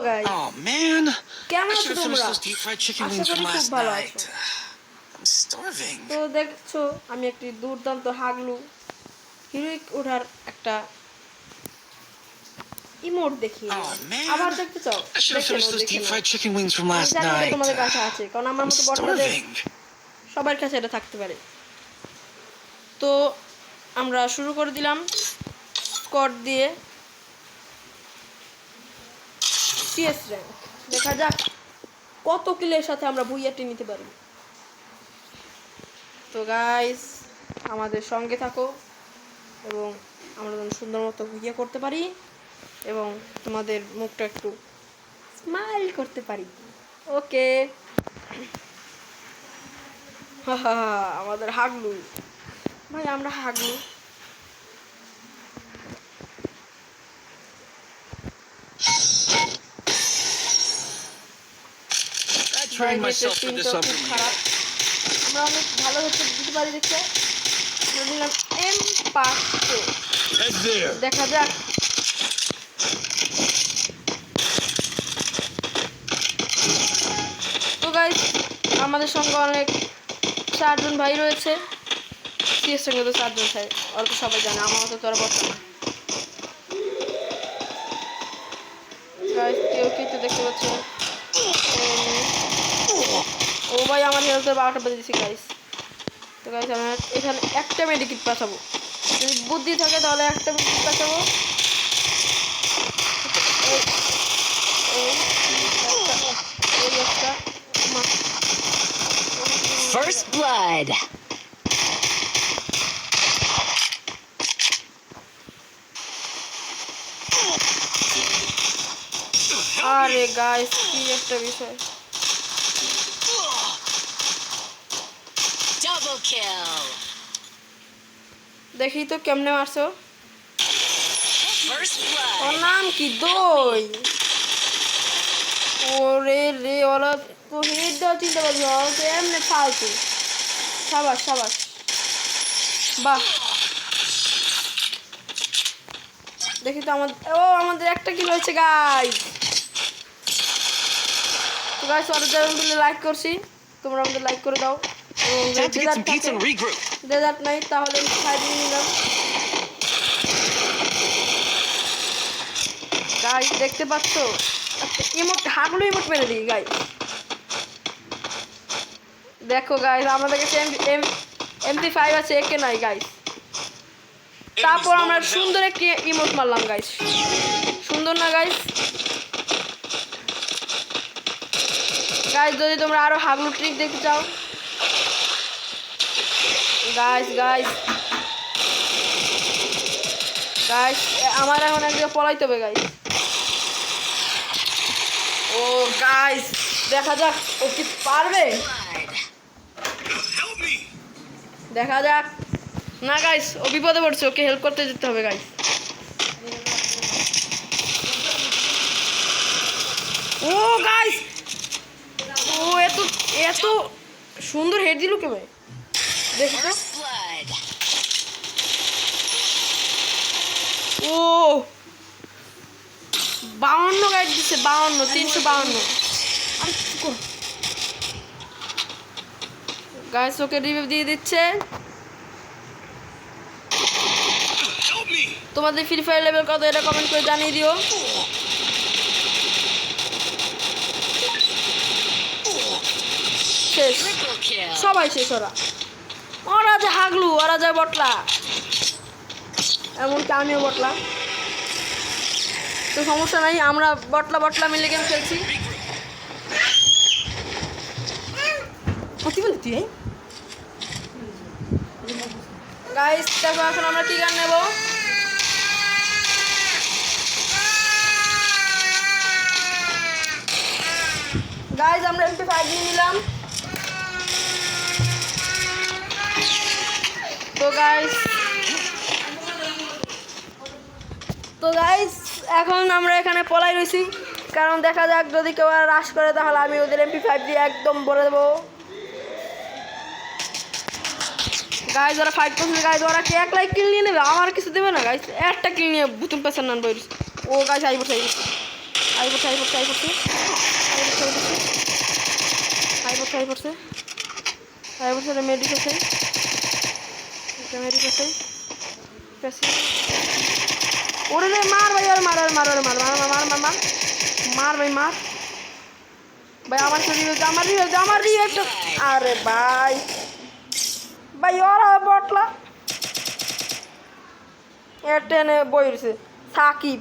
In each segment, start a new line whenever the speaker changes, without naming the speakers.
guys.
Oh man.
কেমন
I
আছো
should have
তোমরা?
finished those deep fried chicken
Asha
wings
করি
from
খুব
last
ভালো
night.
আছো।
I'm starving.
তো দেখছো আমি একটি দুর্দান্ত হাগলু হিরোইক ওঠার একটা ইমোট দেখিয়ে
Oh man.
আবার দেখতে চাও?
I should have finished those deep fried chicken wings from
আমি
last
জানি এটা
night.
তোমাদের কাছে আছে কারণ আমার
I'm
মতো বটলাদের
starving.
সবার কাছে এটা থাকতে পারে। তো আমরা শুরু করে দিলাম স্কোয়াড দিয়ে সিএস র্যাঙ্ক। দেখা যাক কত কিলের সাথে আমরা ভুইয়াটি নিতে পারি। তো গাইস আমাদের সঙ্গে থাকো এবং আমরা যেন সুন্দর মতো ভুইয়া করতে পারি এবং তোমাদের মুখটা একটু স্মাইল করতে পারি। ওকে আমাদের হাগলু ভাই, আমরা হাগলু।
I trained myself for this
খুব
other
খারাপ, আমরা অনেক ভালো হচ্ছে দিতে পারি। দেখতে আমরা নিলাম M500।
Head there.
দেখা যাক তো গাইস আমাদের সঙ্গে অনেক 4 জন ভাই রয়েছে। সিএস সঙ্গে তো 4 জন ভাই, ওরা তো সবাই জানে, আমার মতো তোরা বলতো না। গাইস কেউ তো দেখতে পাচ্ছি না। ও ভাই আমার হেলথের 12টা বেজে দিচ্ছি গাইস। তো গাইস আমি এখানে একটা মেডিকিট পাঠাবো, যদি বুদ্ধি থাকে তাহলে একটা মেডিকিট পাঠাবো।
First blood.
আরে গাইস কি একটা বিষয়।
Double kill.
দেখি তো কেমনে মারছো।
First
ওর
blood.
নাম কি? দই। ওরে রে, ওরা তো হেড দাও চিন্তা করছো, ওরা তো এমনি ফালতু। সাবাস সাবাস, বাহ। দেখি তো আমাদের একটা কিল হয়েছে গাইস। তো গাইস ওরা যারা লাইক করছি, তোমরা আমাদের লাইক করে দাও।
Time to get some pizza and regroup.
Dessert নাই তাহলে খাই দিয়ে নিলাম। গাইস দেখতে পাচ্ছ ইমোট, হাগলু ইমোট মেরে দিই গাইস। দেখো গাইস আমাদের কাছে MP5 আছে, একে নাই গাইস। তারপর আমরা সুন্দর একটি ইমোট মারলাম গাইস। সুন্দর না গাইস? গাইস যদি তোমরা আরো হাগলু ট্রিক দেখতে চাও গাইস গাইস গাইস আমার এখন একদিকে পলাইতে হবে গাইস। ও গাইস দেখা যাক ও কি পারবে, দেখা যাক। না গাইস ও বিপদে পড়ছে, ওকে হেল্প করতে যেতে হবে গাইস। ও গাইস ও এত এত সুন্দর হেড দিল কে ভাই, দেখো তো।
First blood.
ও 52 গাইড দিচ্ছে, 52 352। গাইস ওকে রিভিউ দিয়ে দিচ্ছে। তোমাদের ফ্রি ফায়ার লেভেল কত এটা কমেন্ট করে জানিয়ে দিও। শেষ,
Triple kill.
সবাই শেষ। ওরা যে হাগলু, ওরা যায় বটলা, এমনকি আমিও বটলা। তো সমস্যা নাই, আমরা বটলা বটলা মিলে গেম খেলছি। গাইস দেখো এখন আমরা কি গান নেব। গাইস আমরা MP5 নিয়ে নিলাম। তো গাইস এখন আমরা এখানে পলাই রয়েছি, কারণ দেখা যাক যদি কেউ আর রাশ করে তাহলে আমি ওদের MP5 দিয়ে একদম বলে দেবো। গাইজ ওরা ফাইট করছে গাইজ, ওরা কি এক লাইক কিল নিয়ে নেবে, আমার কিছু দেবে না গাইজ, একটা কিল নিয়ে বুতুম পেছার নান বইস। ও গাইজ আইব আই পড়ছে মেডিক আছে এটা মেডিক আছে ওরে রে মার ভাই আর মার ভাই মার ভাই আমার রিভাইভ আরে ভাই ওরা বটলা এর টেনে বইছে সাকিব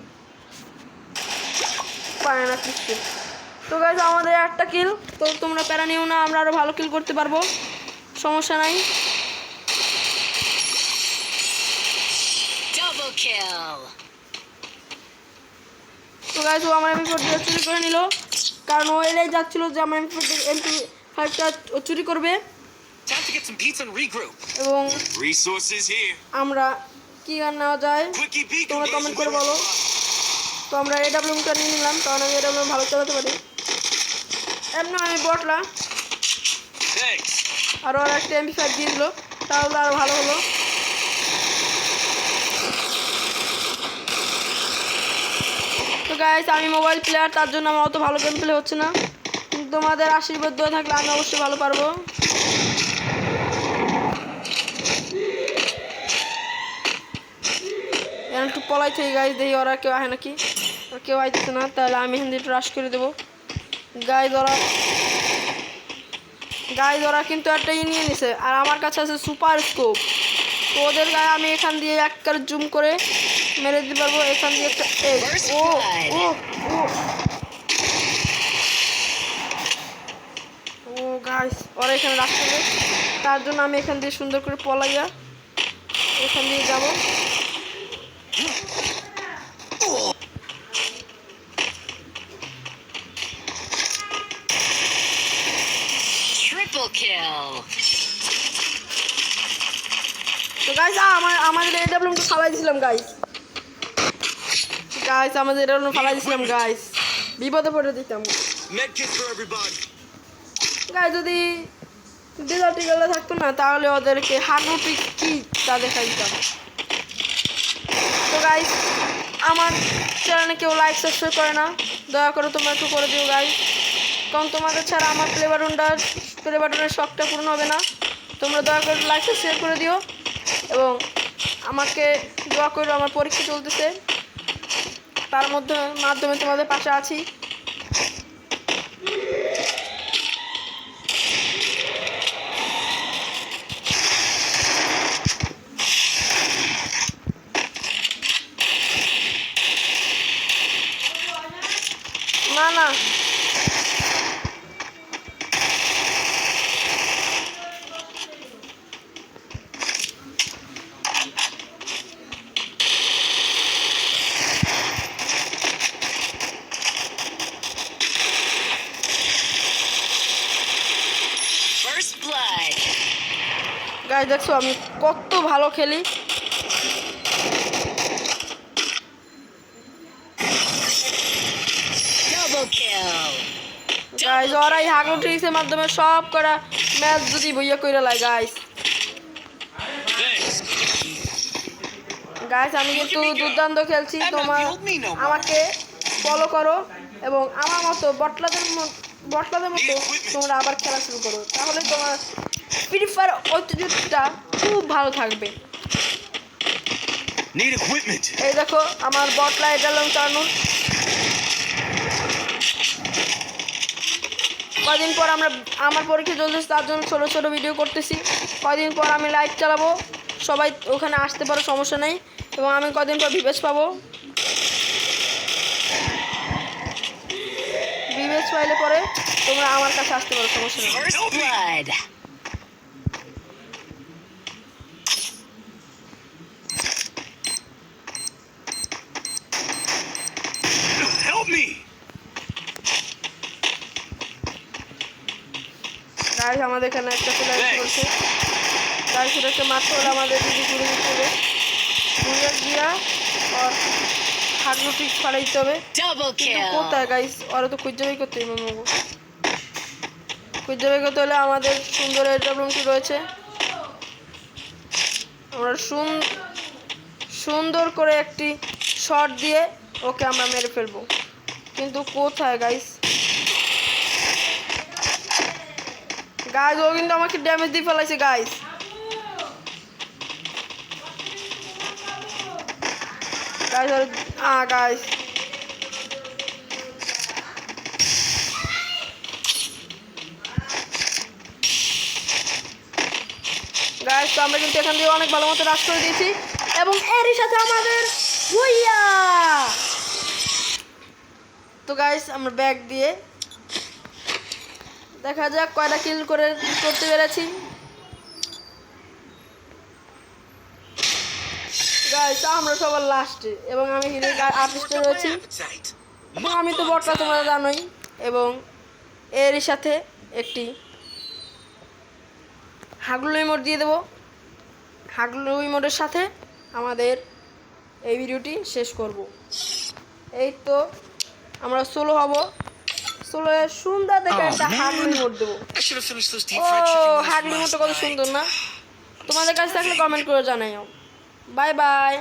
পারে না কিছু। তো গাইস আমাদের একটা কিল, তো তোমরা প্যারা নিও না, আমরা আরো ভালো কিল করতে পারবো, সমস্যা নাই।
Double kill.
তো গাইস ও আমার এমপি 40 চুরি করে নিল, কারণ ও এটাই যাচ্ছিল যে আমার এমপি5টা ও চুরি করবে।
Time to get some pizza and regroup.
এবং
Resources here.
আমরা কি গান নেওয়া যায়
Quickie beacon.
তোমরা কমেন্ট করে বলো। তো আমরা এডব্লিউএমটা নিয়ে নিলাম, কারণ আমি এডব্লিউএম ভালো চালাতে পারি। এমনি আমি বটলা
Thanks.
আরও আর একটা এমপি5 দিয়ে দিল, তাহলে আরও ভালো হলো। তো গাইস আমি মোবাইল প্লেয়ার, তার জন্য আমার অত ভালো গেম প্লে হচ্ছে না, কিন্তু তোমাদের আশীর্বাদ দেওয়া থাকলে আমি অবশ্যই ভালো পারবো। একটু পলাই থেকে গাইস দেখি ওরা কেউ আহে নাকি, আর কেউ আইতেছে না, তাহলে আমি হিন্দি রাশ করে দেবো। গাইস ওরা কিন্তু একটা নিয়ে নিছে, আর আমার কাছে আছে সুপার স্কোপ, তো ওদের গায়ে আমি এখান দিয়ে একবার জুম করে মেরে দিতে পারবো। এখান দিয়ে একটা ও গাইস ওরা এখানে রাখতে হবে, তার জন্য আমি এখান দিয়ে সুন্দর করে পলাইয়া এখান দিয়ে যাবো।
Triple kill.
তো গাইস আমাদের এডব্লিউএম তো ফালাই দিছিলাম গাইস, আমাদের এডব্লিউএম ফালাই দিছিলাম গাইস, বিপদে পড়ে দিতাম
Medkit for everybody.
গাইস। যদি ডেজার্ট ইগলটা থাকতো না, তাহলে ওদেরকে হার্ডমোটিক কি তা দেখাই দিতাম। তো গাইস আমার চ্যানেলে কেউ লাইক সাবস্ক্রাইব করে না, দয়া করে তোমরা একটু করে দিও গাইস, কারণ তোমাদের ছাড়া আমার প্লে বাটনের শখটা পূর্ণ হবে না। তোমরা দয়া করে লাইক সাবস্ক্রাইব করে দিও, এবং আমাকে দোয়া করো, আমার পরীক্ষা চলতেছে, তার মাধ্যমে তোমাদের পাশে আছি। না
First blood.
গাইস দেখছো আমি কত ভালো খেলি।
Double kill.
গাইস ওরাই হাগলো ট্রিক্সের মাধ্যমে সব করা ম্যাচ যদি বইয়া কইরা লাই গাইস।
Thanks.
গাইস আমি কিন্তু দুর্দান্ত খেলছি, আমাকে ফলো করো এবং আমার মতো বটলাদের মতো তোমরা আবার খেলা শুরু করো, তাহলে তোমার ফ্রি ফায়ার ঐতিহ্যটা খুব ভালো থাকবে।
Need equipment.
এই দেখো আমার বটলা এডালাম চালানোর কয়দিন পর আমার পরীক্ষা চলতেছে, তার জন্য ছোটো ছোটো ভিডিও করতেছি। কয়দিন পর আমি লাইভ চালাবো, সবাই ওখানে আসতে পারো, সমস্যা নেই, এবং আমি কয়দিন পর ভিভেস পাবো। ভিভেস পাইলে পরে তোমরা আমার কাছে আসতে পারো, সমস্যা নেই।
First blood.
Help me.
Guys আমাদের এখানে একটা প্লেয়ার চলছে, গাইস এটাকে মারতে হলে আমাদের দিদি ঘুরে দিতে হবে, ঘুরে গিয়া আর হাগলো ট্রিক্স ফাড়াই দিতে হবে।
Double
কিন্তু
kill.
কোথায় গাইস, ওরা তো খুঁজে করতে হবে, খুঁজে করতে হলে আমাদের সুন্দর এডব্লিউএমটি রয়েছে, আমরা সুন্দর করে একটি শট দিয়ে ওকে আমরা মেরে ফেলবো। কিন্তু কোথায় গাইস? গাইস ও কিন্তু আমাকে ড্যামেজ দিয়ে ফেলাইছে গাইস। গাইস গাইস গাইস তো আমরা কিন্তু এখান দিয়ে অনেক ভালো মতো রাশ করে দিয়েছি এবং এরই সাথে আমাদের হুইয়া। তো গাইস আমরা ব্যাগ দিয়ে দেখা যাক কয়টা কিল করতে পেরেছি। গাইস আমরা সবার লাস্টে এবং আমি হিরো আর্টিস্টে রয়েছি
Appetite.
এবং আমি তো বটটা তোমরা জানোই। এবং এরই সাথে একটি হাগলু ইমোট দিয়ে দেবো। হাগলু ইমোটের সাথে আমাদের এই ভিডিওটি শেষ করব। এই তো আমরা সোলো হব, সোলো সুন্দর দেখে একটা হাগলু ইমোট দেবো।
I should have finished those deep
ও
fried chicken wings from
হাগলু
last
ইমোটটা কত
night.
সুন্দর না? তোমাদের কাছে থাকলে কমেন্ট করে জানাইও। Bye bye.